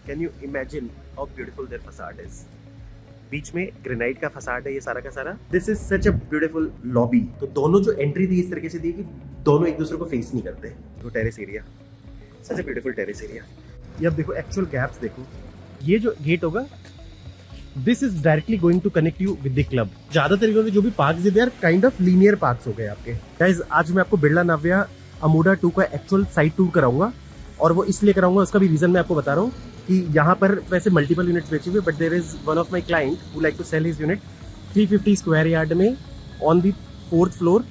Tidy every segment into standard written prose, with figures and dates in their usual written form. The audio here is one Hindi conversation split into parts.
Can you imagine how beautiful their facade is. बीच में ग्रेनाइट का फसाड है ये सारा का सारा। This is such a beautiful lobby. तो दोनों जो एंट्री दी इस तरीके से दी कि दोनों एक दूसरे को फेस नहीं करते। तो terrace area, such a beautiful terrace area. ये अब देखो एक्चुअल गैप्स देखो। ये जो गेट होगा this is directly going to connect you with the club. ज्यादा तरीकों से जो भी parks they are kind of linear parks हो गए आपके। गाइस आज मैं आपको बिरला नव्या अमोडा 2 का एक्चुअल साइट टूर कराऊंगा, और वो इसलिए कराऊंगा उसका भी रीजन मैं आपको बता रहा हूँ कि यहाँ पर वैसे मल्टीपल यूनिट्स बेचे हुए, but there is one of my client who like to sell his unit 350 square yard में on the 4th floor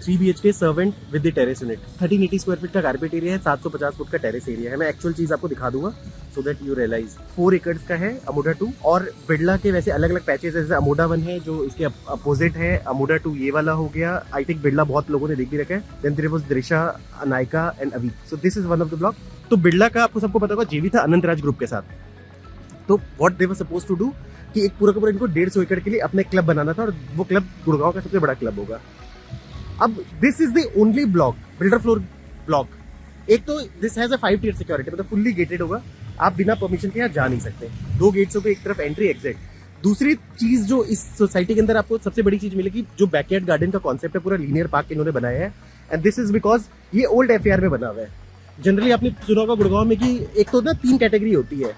3 BHK servant with the terrace unit. 1380 square feet का कारपेट एरिया है, 750 फुट का टेरेस एरिया है। मैं एक्चुअल चीज आपको दिखा दूंगा so that you realise. 4 acres का है अमोडा 2, और बिरला के वैसे अलग अलग पैचेस है। जैसे अमोडा 1 है जो इसके अपोजिट है, अमोडा 2 ये वाला हो गया। आई थिंक बिरला बहुत लोगों ने देख भी रखा है। Then there was दृशा, Anaika and अवी। So this is one of the block. तो बिरला का आपको सबको पता होगा जेवी था अनंतराज ग्रुप के साथ। तो what they were suppose to do कि एक पूरा का पूरा इनको 150 एकड़ के लिए अपना क्लब बनाना था, और वो क्लब गुड़गांव का सबसे बड़ा क्लब होगा। अब this is the only block, builder floor block. एक तो this has a 5 tier security, मतलब फुल्ली गेटेड होगा, आप बिना परमिशन के यहाँ जा नहीं सकते। 2 गेट्स हो गए, एक तरफ एंट्री एग्जिट। दूसरी चीज जो इस सोसाइटी के अंदर आपको सबसे बड़ी चीज मिलेगी, जो बैकयार्ड गार्डन का कॉन्सेप्ट है, पूरा लीनियर पार्क इन्होंने बनाया है। एंड दिस इज बिकॉज ये ओल्ड FAR में बना हुआ है। जनरली आपने सुना होगा गुड़गांव में कि एक तो ना 3 कैटेगरी होती है।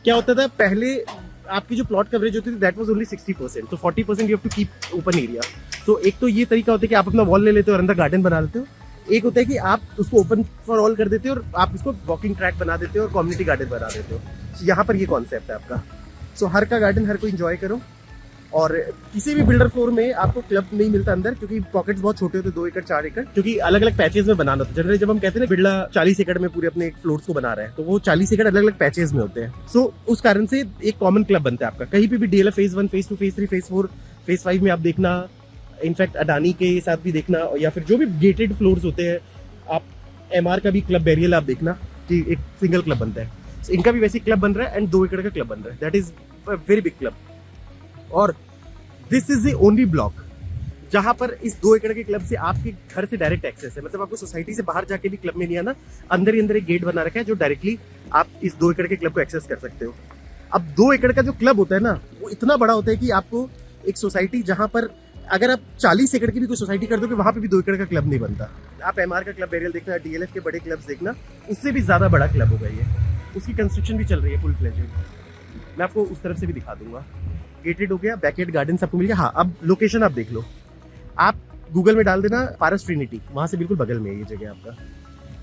क्या होता था पहले, आपकी जो प्लॉट कवरेज होती थी दैट वाज ओनली 60%, तो 40% you have to keep open area. तो एक तो ये तरीका होता है कि आप अपना वॉल ले लेते हो और अंदर गार्डन बना लेते हो। एक होता है कि आप उसको ओपन फॉर ऑल कर देते हो और आप उसको वॉकिंग ट्रैक बना देते हो और कम्युनिटी गार्डन बना देते हो। यहाँ पर ये कॉन्सेप्ट है आपका। सो हर का गार्डन हर को एंजॉय करो। और किसी भी बिल्डर फ्लोर में आपको क्लब नहीं मिलता अंदर, क्योंकि पॉकेट्स बहुत छोटे होते हैं, 2 एकड़ 4 एकड़, क्योंकि अलग अलग पैचेज में बनाना होता है। जनरली जब हम कहते हैं ना बिरला 40 एकड़ में पूरे अपने फ्लोर्स को बना रहे हैं, तो वो 40 एकड़ अलग अलग पैचेज में होते हैं। सो उस कारण से एक कॉमन क्लब बनता है आपका। कहीं पे भी DLF phase 1, phase 2, phase 3, phase 4, phase 5 में आप देखना, इनफैक्ट अडानी के साथ भी देखना, या फिर जो भी गेटेड फ्लोर्स होते हैं, आप MR का भी क्लब बेरियल आप देखना कि एक सिंगल क्लब बनता है। So, इनका भी वैसे क्लब बन रहा है एंड 2 एकड़ का क्लब बन रहा है। That is a very big club. और this is the only block जहां पर इस 2 एकड़ के क्लब से आपके घर से डायरेक्ट एक्सेस है। मतलब आपको सोसाइटी से बाहर जाके भी क्लब में नहीं आना, अंदर ही अंदर एक गेट बना रखा है जो डायरेक्टली आप इस 2 एकड़ के क्लब को एक्सेस कर सकते हो। अब 2 एकड़ का जो क्लब होता है ना, वो इतना बड़ा होता है कि आपको एक सोसाइटी जहां पर अगर आप 40 एकड़ की भी कोई सोसाइटी कर दोगे, वहां पे भी 2 एकड़ का क्लब नहीं बनता। आप MR का क्लब बेरियल देखना, DLF के बड़े क्लब्स देखना, उससे भी ज्यादा बड़ा क्लब होगा ये। उसकी कंस्ट्रक्शन भी चल रही है फुल फ्लेजेड। मैं आपको उस तरफ से भी दिखा दूंगा। गेटेड हो गया, बैकयार्ड गार्डन आपको मिल गया। हाँ, अब लोकेशन आप देख लो। आप गूगल में डाल देना पारस ट्रिनिटी, वहां से बिल्कुल बगल में है ये जगह आपका।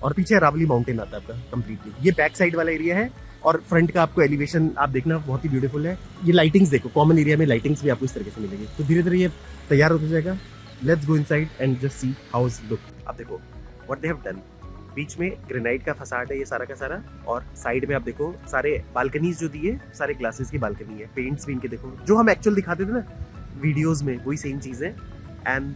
और पीछे रावली माउंटेन आता है आपका कंप्लीटली। ये बैक साइड वाला एरिया है, और फ्रंट का आपको एलिवेशन आप देखना बहुत ही ब्यूटीफुल है। ये लाइटिंग्स देखो, कॉमन एरिया में लाइटिंग्स भी आपको इस तरीके से मिलेगी। तो धीरे धीरे ये तैयार हो जाएगा। Let's go inside and just see how is look. आप देखो व्हाट दे हैव डन। बीच में ग्रेनाइट का फसाड है ये सारा का सारा, और साइड में आप देखो सारे बालकनीज जो दिए, सारे ग्लासेस की बालकनी है। पेंट्स भी इनके देखो, जो हम एक्चुअल दिखाते थे ना वीडियोस में, वही सेम चीज है। And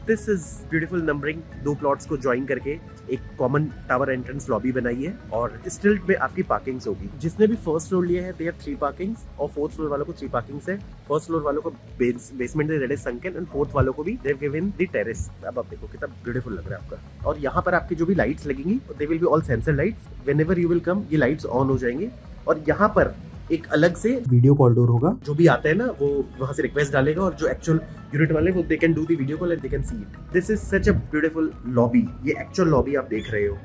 this is beautiful numbering. 2 plots को ज्वाइन करके एक कॉमन टावर एंट्रेंस लॉबी बनाई है, और स्टिल्ट में आपकी पार्किंग्स होगी। जिसने भी फर्स्ट फ्लोर लिया है दे हैव 3 पार्किंग्स, और 4th फ्लोर वालों को 3 पार्किंग्स है। फर्स्ट फ्लोर वालों को basement that is sunken, and 4th वालों को भी they have given the terrace. अब आप देखो कितना ब्यूटीफुल लग रहा है आपका। और यहाँ पर आपकी जो भी लाइट्स लगेंगी they will be all sensor lights. Whenever you will come ये लाइट्स ऑन हो जाएंगे। और यहाँ पर एक अलग से वीडियो कॉरिडोर होगा। जो भी आता है ना वो वहां से रिक्वेस्ट डालेगा, और जो एक्चुअल यूनिट वाले वो they can do the video call and they can see it. This is such a beautiful lobby. ये एक्चुअल लॉबी आप देख रहे हो।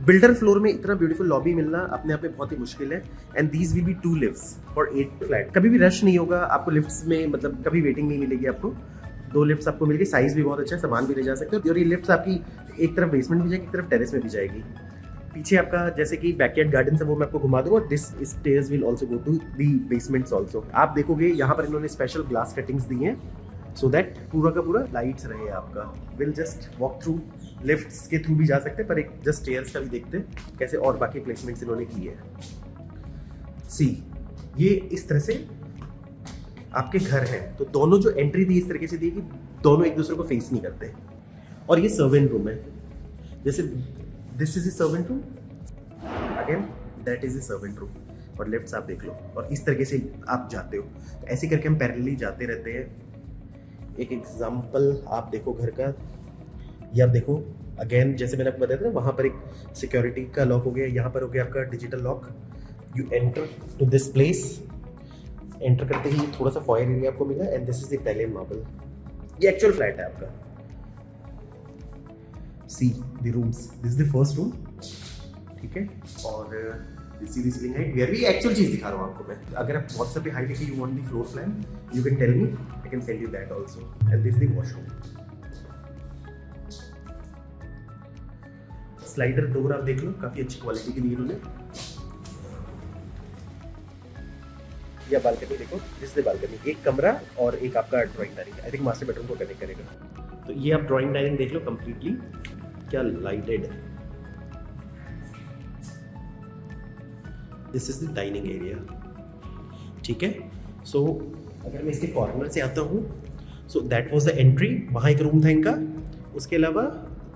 बिल्डर फ्लोर में इतना ब्यूटीफुल लॉबी मिलना अपने आप में बहुत ही मुश्किल है। And these will be 2 lifts for 8 flat. कभी भी रश नहीं होगा आपको लिफ्ट्स में, मतलब कभी वेटिंग नहीं मिलेगी आपको। 2 लिफ्ट्स आपको मिल गई, साइज भी बहुत अच्छा है, सामान भी ले जा सकते हो। और ये लिफ्ट्स आपकी एक तरफ बेसमेंट भी जाएगी, एक तरफ टेरेस में भी जाएगी। पीछे आपका जैसे कि बैकयार्ड गार्डन है वो मैं आपको घुमा दूंगा। This stairs will also go to the basements also. आप देखोगे यहाँ पर इन्होंने स्पेशल ग्लास कटिंग्स दी हैं सो दैट पूरा का पूरा लाइट्स रहे आपका। Will just walk through, lifts के थ्रू भी जा सकते हैं, पर एक जस्ट स्टेयर्स का भी देखते हैं कैसे और बाकी प्लेसमेंट्स इन्होंने की है। सी ये इस तरह से आपके घर है, तो दोनों जो एंट्री दी इस तरीके से दी कि दोनों एक दूसरे को फेस नहीं करते। और ये सर्वेंट रूम है। जैसे this is a servant room, again that is a servant room. और लिफ्ट्स आप देख लो, और इस तरीके से आप जाते हो। तो ऐसे करके हम पैरेलली जाते रहते हैं। एक एग्जांपल आप देखो घर का, ये आप देखो अगेन जैसे मैंने आपको बताया था, वहाँ पर एक सिक्योरिटी का लॉक हो गया, यहाँ पर हो गया आपका digital lock. You enter to this place, enter करते ही थोड़ा सा फॉयर एरिया आपको मिला, and this is the Italian marble. ये एक्चुअल फ्लैट है आपका। See the rooms, this is the first room, ठीक है। और see the ceiling height, where भी एक्चुअल चीज दिखा रहा हूँ आपको मैं। अगर आप व्हाट्सएप पे हाई लिखे you want the floor plan, you can tell me, I can send you that also. And this is the washroom. Slider door आप देख लो, काफी अच्छी क्वालिटी की दी इन्होंने। या बालकनी देखो, दिस इज बालकनी, एक कमरा और एक आपका drawing dining, I think master bedroom को कनेक्ट करेगा। तो ये आप ड्राइंग डाइनिंग देख लो कंप्लीटली, क्या lighted. This is the dining area, ठीक है। सो अगर मैं इसके कॉर्नर से आता हूँ, so that was the entry, वहाँ एक रूम था इनका। उसके अलावा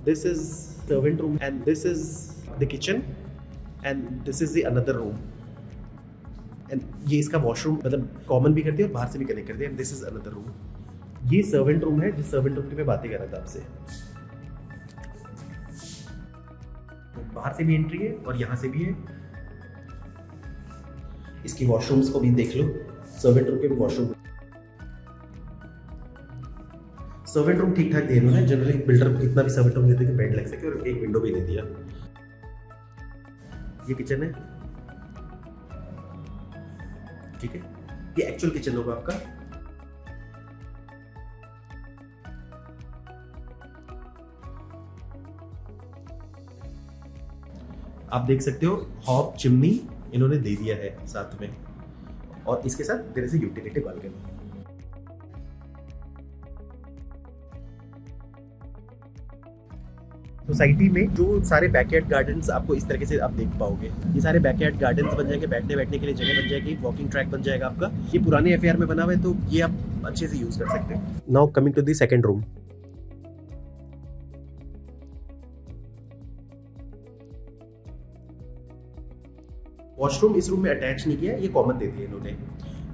this is servant room, and this is the kitchen, and this is the another room. And ये इसका वॉशरूम मतलब कॉमन भी करती है और बाहर से भी कनेक्ट करती है। And this is another room. ये सर्वेंट रूम है, जिस सर्वेंट रूम की मैं बातें कर रहा था आपसे। तो बाहर से भी एंट्री है और यहाँ से भी है। इसकी वॉशरूम्स को भी देख लो, सर्वेंट रूम के भी वॉशरूम। सर्वेंट रूम ठीक ठाक दिए इन्होंने, जनरली बिल्डर इतना भी सर्वेंट रूम देते कि बेड लग सके, और एक विंडो भी दे दिया। ये किचन है, ठीक है। ये एक्चुअल किचन होगा आपका। आप देख सकते हो हॉब चिमनी इन्होंने दे दिया है साथ में, और इसके साथ there is a utility balcony. Society में जो सारे बैकयार्ड गार्डन्स आपको इस तरीके से आप देख पाओगे, ये सारे बैकयार्ड गार्डन्स बन जाएंगे, बैठने के लिए जगह बन जाएगी, वॉकिंग ट्रैक बन जाएगा आपका। ये पुराने एफआर में बना हुआ है, तो ये आप अच्छे से यूज कर सकते हैं। Now coming to the second room. Washroom इस रूम में अटैच नहीं किया, ये कॉमन दे दिया इन्होंने।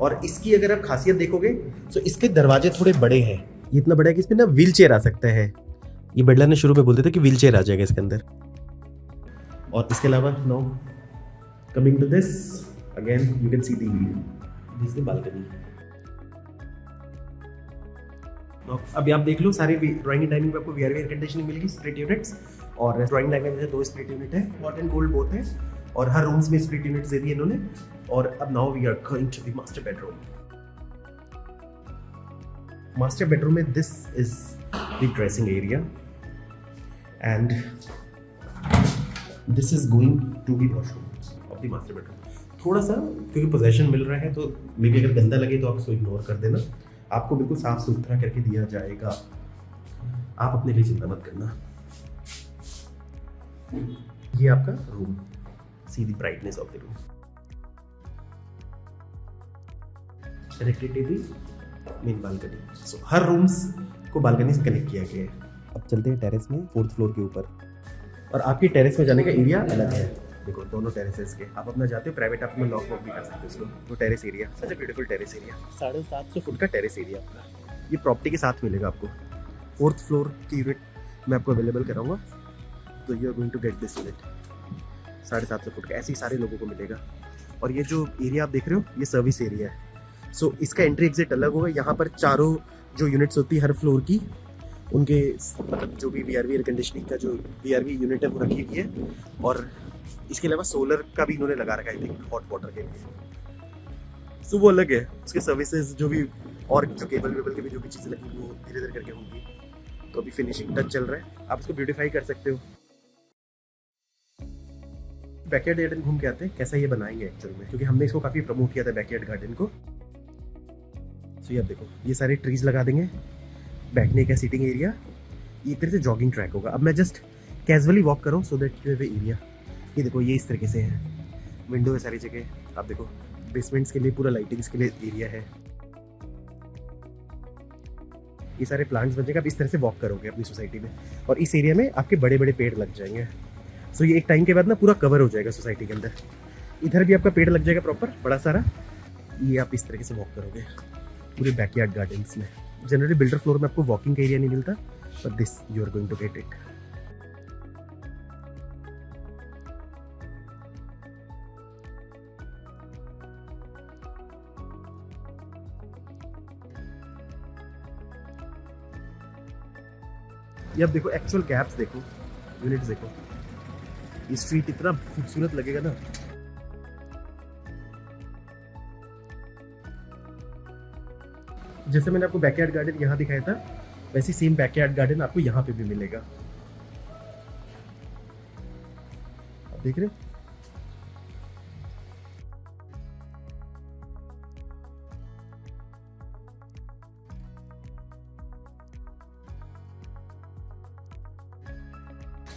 और इसकी अगर आप खासियत देखोगे, तो इसके दरवाजे थोड़े बड़े हैं। ये इतना बड़ा है कि इसमें ना व्हील चेयर आ सकता है। ये बिल्डर ने शुरू में बोलते थे कि व्हील चेयर आ जाएगा इसके अंदर। और इसके अलावा now coming to this, again you can see the view, this is the balcony. अभी आप देख लो, सारे ड्राइंग डाइनिंग में आपको वीआरवी एयर कंडीशनिंग मिलेगी, स्प्लिट यूनिट्स। और ड्राइंग डाइनिंग में 2 स्प्लिट यूनिट है, हॉट एंड कोल्ड बोथ है, और हर रूम्स में स्प्लिट यूनिट्स दे दिए इन्होंने। और अब now we are going to the master bedroom. Master bedroom में this is the dressing area, and this is going to be washroom of the master bedroom. थोड़ा सा क्योंकि पोजेशन मिल रहा है, तो मे बी अगर गंदा लगे तो आप उसको इग्नोर कर देना, आपको बिल्कुल साफ सुथरा करके दिया जाएगा। आप अपने लिए चिंता मत करना। ये आपका room, see the brightness of the room. Connected to the main balcony. So हर रूम्स को बालकनी से कनेक्ट किया गया है। अब चलते हैं टेरेस में, 4th फ्लोर के ऊपर। और आपकी टेरेस में जाने का एरिया अलग है। देखो दोनों टेरेसेस के आप अपना जाते हो, प्राइवेट आप अपना लॉक वॉक भी कर सकते हो उसको। वो terrace area, such a beautiful terrace area, 750 foot का टेरेस एरिया आपका। ये प्रॉपर्टी के साथ मिलेगा आपको। 4th फ्लोर की यूनिट मैं आपको अवेलेबल कराऊंगा, तो you are going to get this unit. 750 foot का ऐसे ही सारे लोगों को मिलेगा। और ये जो एरिया आप देख रहे हो, ये सर्विस एरिया है। सो इसका एंट्री एग्जिट अलग होगा। यहाँ पर चारों जो यूनिट्स होती है हर फ्लोर की, उनके मतलब जो भी वीआरवी एयर कंडीशनिंग का जो वीआरवी यूनिट है वो रखी हुई है। और इसके अलावा सोलर का भी इन्होंने लगा रखा है, आई थिंक हॉट वाटर के लिए। सो वो अलग है, उसके सर्विसेज जो भी और जो केबल वेबल की भी जो भी चीज़ें लगी वो धीरे धीरे करके होंगी। तो अभी फिनिशिंग टच चल रहा है, आप इसको ब्यूटीफाई कर सकते हो। बैकयार्ड गार्डन घूम के आते हैं, कैसा ये बनाएंगे एक्चुअल में, क्योंकि हमने इसको काफ़ी प्रमोट किया था बैकयार्ड गार्डन को। सो ये आप देखो, ये सारे ट्रीज लगा देंगे, बैठने का सीटिंग एरिया, ये एक तरह से जॉगिंग ट्रैक होगा। अब मैं जस्ट कैजुअली वॉक कर रहा हूँ सो दैट यू हैव एरिया। ये देखो, ये इस तरीके से है, विंडो है सारी जगह। आप देखो बेसमेंट्स के लिए पूरा लाइटिंग्स के लिए एरिया है। ये सारे प्लांट्स बन जाएंगे, आप इस तरह से वॉक करोगे अपनी सोसाइटी में, और इस एरिया में आपके बड़े बड़े पेड़ लग जाएंगे। सो ये एक टाइम के बाद ना पूरा कवर हो जाएगा सोसाइटी के अंदर। इधर भी आपका पेड़ लग जाएगा प्रॉपर बड़ा सारा। ये आप इस तरीके से वॉक करोगे पूरे बैकयार्ड गार्डन्स में। जनरली बिल्डर फ्लोर में आपको वॉकिंग का एरिया नहीं मिलता, but this you are going to get it. ये अब देखो एक्चुअल गैप्स देखो, यूनिट्स देखो, ये स्ट्रीट इतना खूबसूरत लगेगा ना। जैसे मैंने आपको बैकयार्ड गार्डन यहाँ दिखाया था, वैसे सेम बैकयार्ड गार्डन आपको यहाँ पे भी मिलेगा। आप देख रहे हो?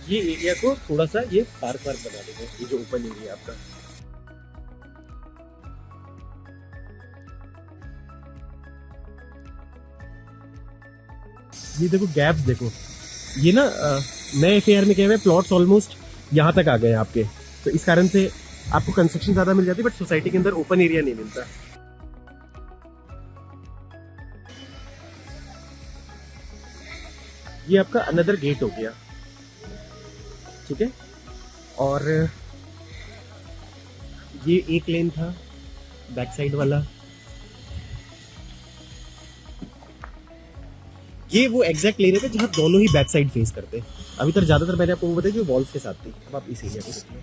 ये एरिया को थोड़ा सा ये पार्क वार्क बना देंगे, ये जो ओपन एरिया आपका। ये देखो गैप्स देखो, ये ना नए FAR में क्या है, प्लॉट्स ऑलमोस्ट यहाँ तक आ गए हैं आपके, तो इस कारण से आपको कंस्ट्रक्शन ज्यादा मिल जाती है, बट सोसाइटी के अंदर ओपन एरिया नहीं मिलता। ये आपका अनदर गेट हो गया, ठीक है। और ये एक लेन था बैक साइड वाला, ये वो एग्जैक्ट लेन है जहां दोनों ही बैक साइड फेस करते हैं। अभी तक ज्यादातर मैंने आपको वो बताया जो वॉल्स के साथ थी। अब आप इस एरिया को देखिए,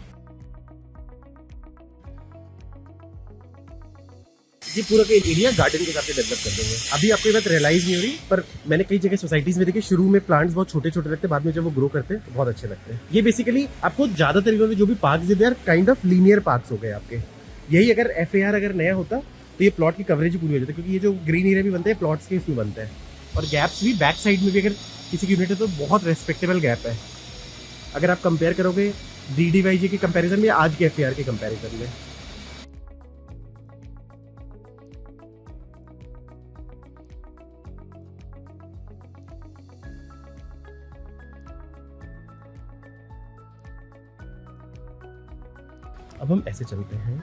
ये पूरा का एरिया गार्डन के हिसाब से डेवलप कर देंगे। अभी आपको ये बात रियलाइज नहीं हो रही, पर मैंने कई जगह सोसाइटीज में देखे, शुरू में प्लांट्स बहुत छोटे छोटे लगते हैं, बाद में जब वो ग्रो करते हैं तो बहुत अच्छे लगते हैं। ये बेसिकली आपको ज्यादातर एरिया में जो भी पार्क्स है काइंड ऑफ लीनियर पार्क्स हो गए आपके। यही अगर FAR अगर नया होता तो ये प्लॉट की कवरेज पूरी हो जाती, क्योंकि ये जो ग्रीन एरिया भी बनते हैं प्लॉट्स के इसमें बनता है। और गैप्स भी बैक साइड में भी अगर किसी की यूनिट है तो बहुत रेस्पेक्टेबल गैप है, अगर आप कंपेयर करोगे DDYG के कंपैरिजन में, आज के FAR के कंपैरिजन में। अब हम ऐसे चलते हैं,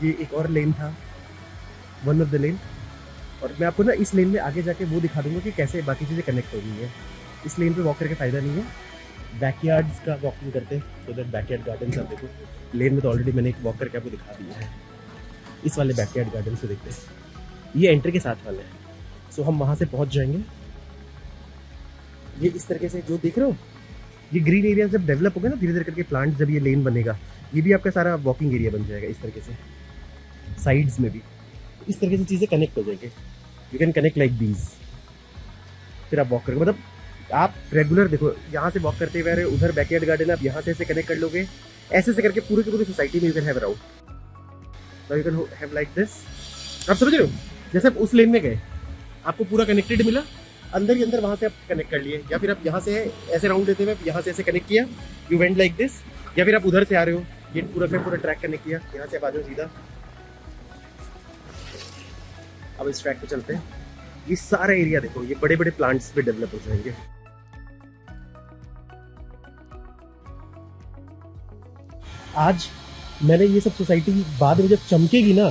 ये एक और लेन था, वन ऑफ द लेन, और मैं आपको ना इस लेन में आगे जाके वो दिखा दूंगा कि कैसे बाकी चीज़ें कनेक्ट हो गई है। इस लेन पे वॉक करके फ़ायदा नहीं है, बैकयार्ड्स का वॉकिंग करते हैं, सो दैट बैकयार्ड गार्डन आप देखो। लेन में तो ऑलरेडी मैंने एक वॉक करके आपको दिखा दिया है। इस वाले बैकयार्ड गार्डन से देखते हैं, ये एंट्री के साथ वाले हैं, सो हम वहाँ से पहुँच जाएंगे। ये इस तरीके से जो देख रहे हो, ये ग्रीन एरिया जब डेवलप होगा ना धीरे धीरे करके, प्लांट जब ये लेन बनेगा, ये भी आपका सारा वॉकिंग एरिया बन जाएगा। इस तरीके से साइड्स में भी इस तरीके से चीज़ें कनेक्ट हो जाएंगे। You can connect like these, फिर आप वॉक करोगे, मतलब आप रेगुलर देखो, यहाँ से वॉक करते हुए उधर बैकयार्ड गार्डन आप यहाँ से ऐसे कनेक्ट कर लोगे, ऐसे से करके पूरी की पूरी सोसाइटी में you can have around, you can have like this. आप समझ रहे हो, जैसे आप उस लेन में गए आपको पूरा कनेक्टेड मिला, अंदर ही अंदर वहाँ से आप कनेक्ट कर लिए, या फिर आप यहाँ से ऐसे राउंड देते हुए यहाँ से ऐसे कनेक्ट किया, यू वेंट लाइक दिस, या फिर आप उधर से आ रहे हो, ये पूरा का पूरा ट्रैक कनेक्ट किया, यहाँ से आप आ जाओ सीधा। अब इस ट्रैक पे चलते हैं, ये सारा एरिया देखो, ये बड़े बड़े प्लांट्स पे डेवलप हो जाएंगे। आज मैंने ये सब सोसाइटी बाद में जब चमकेगी ना,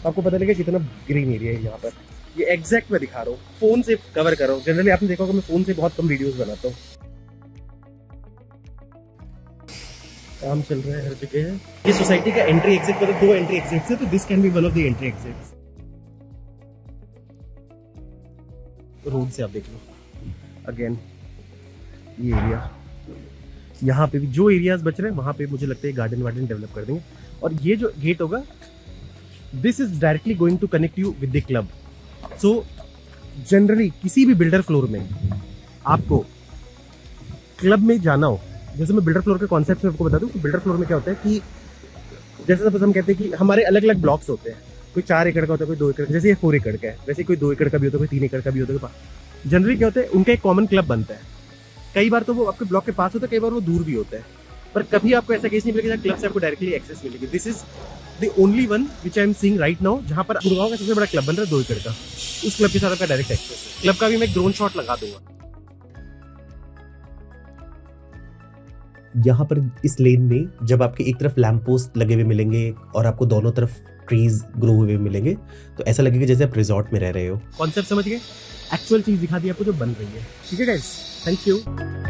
आपको पता लगेगा कितना ग्रीन एरिया है यहाँ पर। ये एग्जैक्ट मैं दिखा रहा हूँ, फोन से कवर कर रहा हूँ। जनरली आपने देखा होगा मैं फोन से बहुत कम वीडियोस बनाता हूँ। काम चल रहा है हर जगह। ये सोसाइटी का एंट्री एग्जिट, मतलब 2 एंट्री एग्जिट्स है, तो this can be one of the entry exits. Road से आप देख लो अगेन ये एरिया, यहाँ पे भी जो एरियाज बच रहे हैं वहाँ पे मुझे लगता है गार्डन वार्डन डेवलप कर देंगे। और ये जो गेट होगा, this is directly going to connect you with the club. So generally किसी भी बिल्डर फ्लोर में आपको क्लब में जाना हो, जैसे मैं बिल्डर फ्लोर के कॉन्सेप्ट में आपको बता दूं कि बिल्डर फ्लोर में क्या होता है कि जैसे सपोज हम कहते हैं कि हमारे अलग अलग ब्लॉक्स होते हैं, कोई 4 एकड़ का होता है, कोई 2 एकड़, जैसे ये 4 एकड़ का है, वैसे कोई 2 एकड़ का भी होता है, कोई 3 एकड़ का भी होता है। जनरली क्या होता है, उनका एक कॉमन क्लब बनता है। कई बार तो वो आपके ब्लॉक के पास होता है, कई बार वो दूर भी होता है, पर कभी आपको ऐसा केस नहीं मिलेगा जहाँ क्लब से आपको डायरेक्टली एक्सेस मिलेगी। This is the only one which I am seeing right now, जहाँ पर गुड़गांव का सबसे बड़ा क्लब बन रहा है 2 एकड़ का। उस क्लब के साथ आपका डायरेक्ट एक्सेस है। क्लब का भी मैं ड्रोन शॉट लगा दूंगा। यहाँ पर इस लेन में जब आपके एक तरफ लैंप पोस्ट लगे हुए मिलेंगे और आपको दोनों तरफ ट्रीज ग्रो हुए मिलेंगे, तो ऐसा लगेगा जैसे आप रिजॉर्ट में रह रहे हो। कॉन्सेप्ट समझ गए, एक्चुअल चीज दिखा दी आपको जो बन रही है। ठीक है गाइस, थैंक यू।